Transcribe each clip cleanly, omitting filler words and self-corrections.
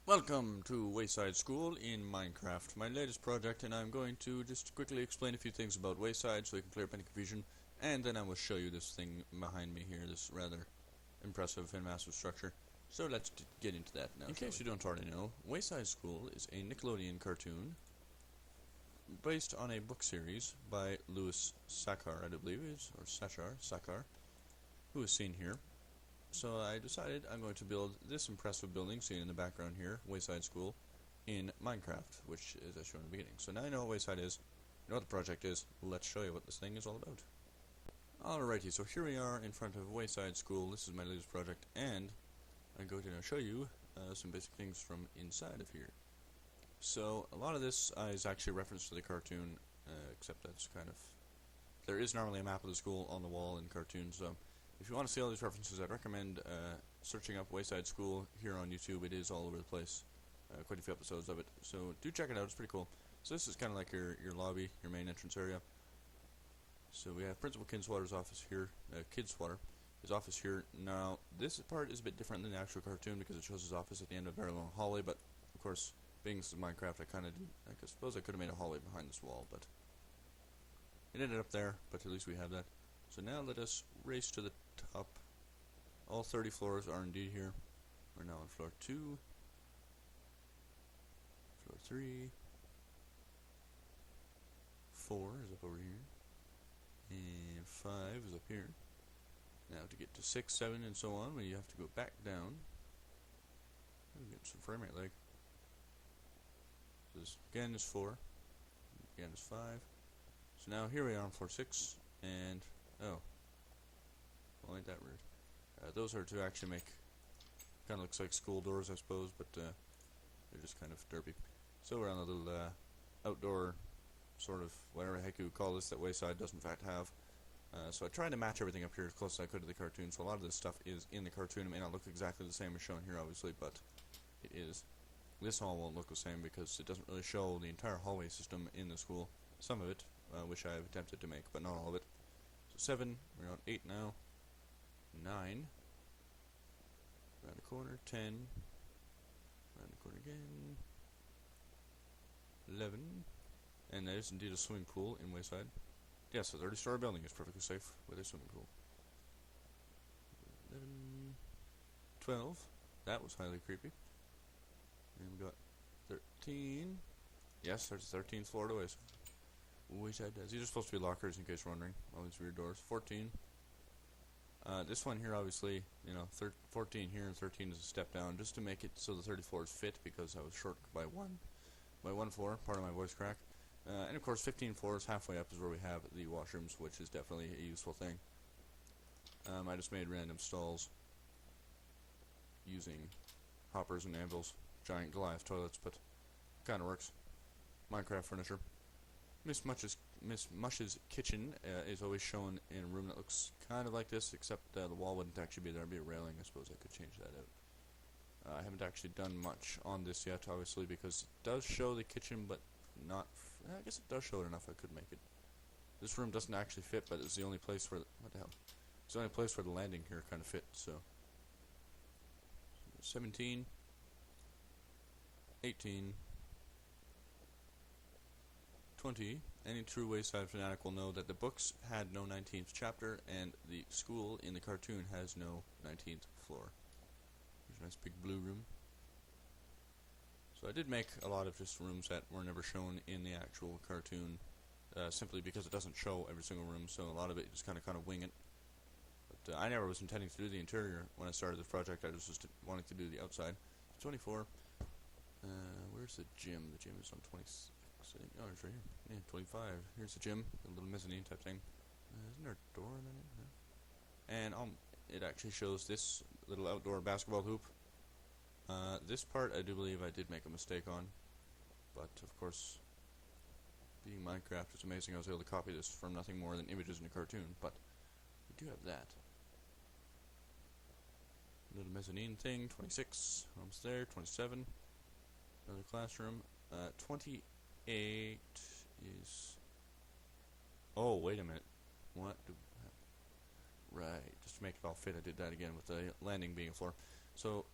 Welcome to Wayside School in Minecraft, my latest project, and I'm going to just quickly explain a few things about Wayside so you can clear up any confusion, and then I will show you this thing behind me here, this rather impressive and massive structure. So let's get into that now. In case you don't already know, Wayside School is a Nickelodeon cartoon based on a book series by Louis Sachar, I believe it is, or Sachar, who is seen here. So I decided I'm going to build this impressive building seen in the background here, Wayside School, in Minecraft, which is as shown in the beginning. So now you know what Wayside is, you know what the project is, let's show you what this thing is all about. Alrighty, so here we are in front of Wayside School. This is my latest project, and I'm going to now show you some basic things from inside of here. So a lot of this is actually a reference to the cartoon, except that's kind of... There is normally a map of the school on the wall in cartoons, so if you want to see all these references, I'd recommend searching up Wayside School here on YouTube. It is all over the place. Quite a few episodes of it. So do check it out. It's pretty cool. So this is kind of like your lobby, your main entrance area. So we have Principal Kidswatter's office here. Kidswatter, his office here. Now, this part is a bit different than the actual cartoon because it shows his office at the end of a very long hallway. But, of course, being this is Minecraft, I suppose I could have made a hallway behind this wall. But it ended up there, but at least we have that. So now let us race to the top. All 30 floors are indeed here. We're now on floor 2, floor 3, 4 is up over here, and 5 is up here. Now to get to 6, 7, and so on, you have to go back down. I'm getting some frame rate lag. This again is 4, again is 5. So now here we are on floor 6, and oh, well, ain't that rude. Those are to actually make, kind of looks like school doors, I suppose, but they're just kind of derpy. So we're on a little outdoor sort of, whatever the heck you would call this, that Wayside does in fact have. So I tried to match everything up here as close as I could to the cartoon, so a lot of this stuff is in the cartoon. It may not look exactly the same as shown here, obviously, but it is. This hall won't look the same because it doesn't really show the entire hallway system in the school. Some of it, which I have attempted to make, but not all of it. So 7, we're on 8 now. 9, around the corner, 10, around the corner again, 11, and there is indeed a swimming pool in Wayside. Yes, a 30-story building is perfectly safe with a swimming pool. 11, 12, that was highly creepy. And we got 13, yes, there's the 13th floor to Wayside does. These are supposed to be lockers in case you're wondering, all these weird doors. 14. This one here, obviously, you know, 14 here and 13 is a step down, just to make it so the 30 floors fit, because I was short by one floor, part of my voice crack. And of course, 15 floors halfway up is where we have the washrooms, which is definitely a useful thing. I just made random stalls using hoppers and anvils, giant Goliath toilets, but kind of works. Minecraft furniture. Miss Mush's kitchen is always shown in a room that looks kind of like this, except the wall wouldn't actually be there. It'd be a railing. I suppose I could change that out. I haven't actually done much on this yet, obviously, because it does show the kitchen, but not... I guess it does show it enough. I could make it. This room doesn't actually fit, but it's the only place where... What the hell? It's the only place where the landing here kind of fits, so... 17... 18... 20. Any true Wayside fanatic will know that the books had no 19th chapter, and the school in the cartoon has no 19th floor. There's a nice big blue room. So I did make a lot of just rooms that were never shown in the actual cartoon, simply because it doesn't show every single room, so a lot of it just kind of wing it. But I never was intending to do the interior when I started this project. I was just wanting to do the outside. 24. Where's the gym? The gym is on 26. Oh, it's right here. Yeah, 25. Here's the gym, a little mezzanine type thing. Isn't there a door in there? No. And it actually shows this little outdoor basketball hoop. This part I do believe I did make a mistake on, but of course, being Minecraft, it's amazing I was able to copy this from nothing more than images in a cartoon, but we do have that. Little mezzanine thing, 26, almost there, 27, another classroom, 28 is... Oh, wait a minute. What? Right, just to make it all fit, I did that again with the landing being a floor. So,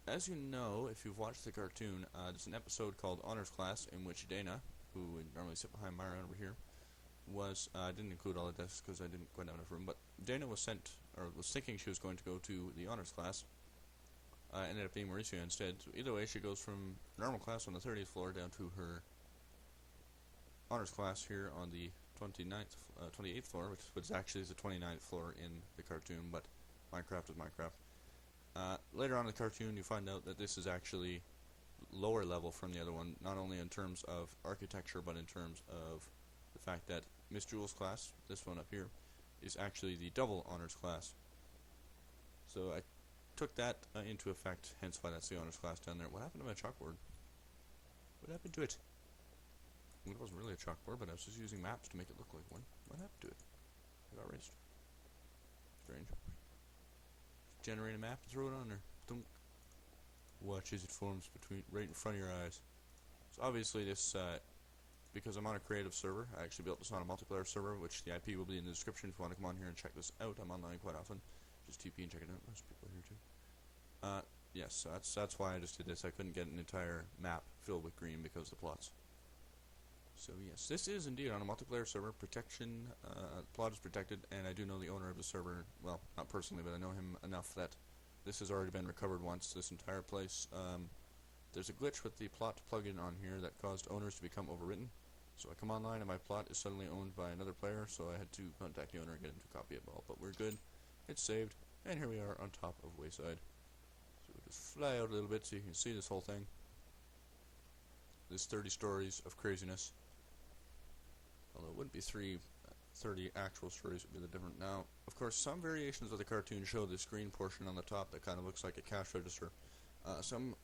as you know, if you've watched the cartoon, there's an episode called Honors Class in which Dana, who would normally sit behind Myra over here, was, I didn't include all the desks because I didn't quite have enough room, but Dana was sent, or was thinking she was going to go to the Honors Class, ended up being Mauricio instead. So either way, she goes from normal class on the 30th floor down to her Honors Class here on the 28th floor, which actually is the 29th floor in the cartoon, but Minecraft is Minecraft. Later on in the cartoon, you find out that this is actually lower level from the other one, not only in terms of architecture, but in terms of the fact that Miss Jewel's class, this one up here, is actually the double honors class. So I took that into effect, hence why that's the honors class down there. What happened to my chalkboard? What happened to it? It wasn't really a chalkboard, but I was just using maps to make it look like one. What happened to it? It got erased. Strange. Generate a map and throw it on there. Dunk. Watch as it forms right in front of your eyes. So obviously this, because I'm on a creative server, I actually built this on a multiplayer server, which the IP will be in the description if you want to come on here and check this out. I'm online quite often. Just TP and check it out. There's people here too. Yes, that's why I just did this. I couldn't get an entire map filled with green because of the plots. So yes, this is indeed on a multiplayer server. Protection, plot is protected, and I do know the owner of the server, well, not personally, but I know him enough that this has already been recovered once, this entire place. There's a glitch with the plot plugin on here that caused owners to become overwritten. So I come online and my plot is suddenly owned by another player, so I had to contact the owner and get him to copy it all. But we're good, it's saved, and here we are on top of Wayside. So we'll just fly out a little bit so you can see this whole thing. There's 30 stories of craziness. Although it wouldn't be 30 actual stories, it would be the different. Now, of course, some variations of the cartoon show this green portion on the top that kind of looks like a cash register. Some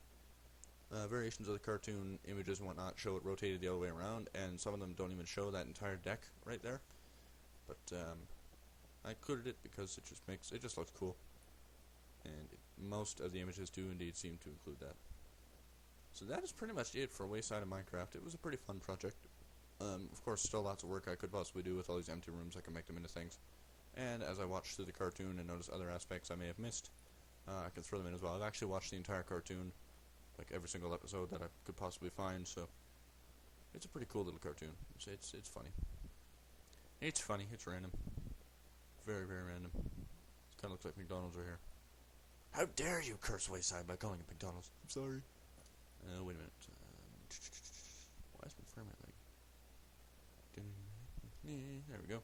variations of the cartoon images and whatnot show it rotated the other way around, and some of them don't even show that entire deck right there. But I included it because it just looks cool, and most of the images do indeed seem to include that. So that is pretty much it for Wayside of Minecraft. It was a pretty fun project. Of course, still lots of work I could possibly do with all these empty rooms. I can make them into things. And as I watch through the cartoon and notice other aspects I may have missed, I can throw them in as well. I've actually watched the entire cartoon, like every single episode that I could possibly find, so it's a pretty cool little cartoon. It's funny. It's funny. It's random. Very, very random. It kind of looks like McDonald's right here. How dare you curse Wayside by calling it McDonald's? I'm sorry. Wait a minute. Why is my frame rate like? There we go.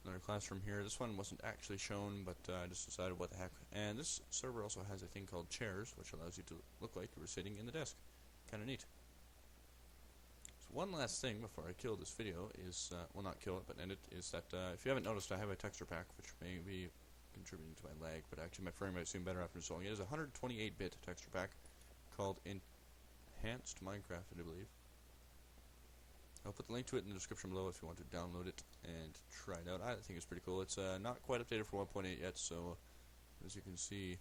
Another classroom here. This one wasn't actually shown, but I just decided what the heck. And this server also has a thing called chairs, which allows you to look like you were sitting in the desk. Kind of neat. So one last thing before I kill this video is, well, not kill it, but end it, is that if you haven't noticed, I have a texture pack, which may be contributing to my lag, but actually my frame rate is soon better after installing it. It is a 128-bit texture pack called Enhanced Minecraft, I believe. I'll put the link to it in the description below if you want to download it and try it out. I think it's pretty cool. It's not quite updated for 1.8 yet, so as you can see,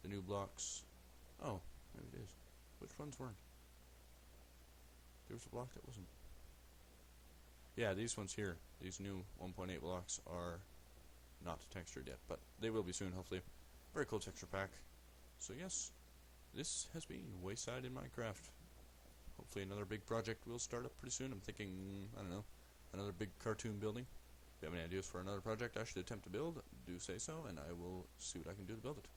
the new blocks. Oh, maybe it is. Which ones weren't? There was a block that wasn't. Yeah, these ones here, these new 1.8 blocks are not textured yet, but they will be soon, hopefully. Very cool texture pack. So yes, this has been Wayside in Minecraft. Hopefully another big project will start up pretty soon. I'm thinking, I don't know, another big cartoon building. If you have any ideas for another project I should attempt to build, do say so, and I will see what I can do to build it.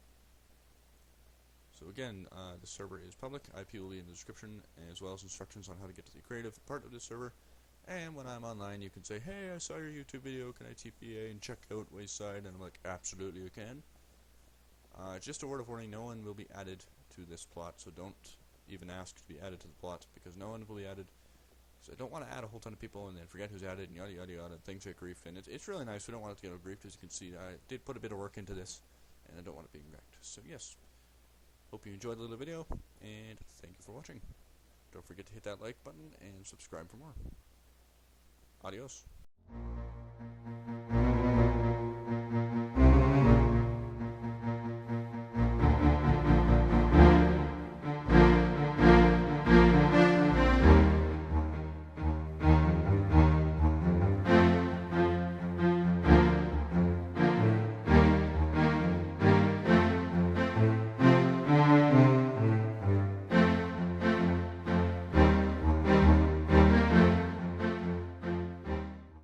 So again, the server is public. IP will be in the description, as well as instructions on how to get to the creative part of the server. And when I'm online, you can say, hey, I saw your YouTube video, can I TPA and check out Wayside? And I'm like, absolutely you can. Just a word of warning, no one will be added to this plot, so don't even ask to be added to the plot, because no one will be added. So I don't want to add a whole ton of people and then forget who's added and yada yada yada, things get griefed, and it's really nice. We don't want it to get griefed. As you can see, I did put a bit of work into this, and I don't want it being wrecked. So yes, hope you enjoyed the little video, and thank you for watching. Don't forget to hit that like button and subscribe for more. Adios.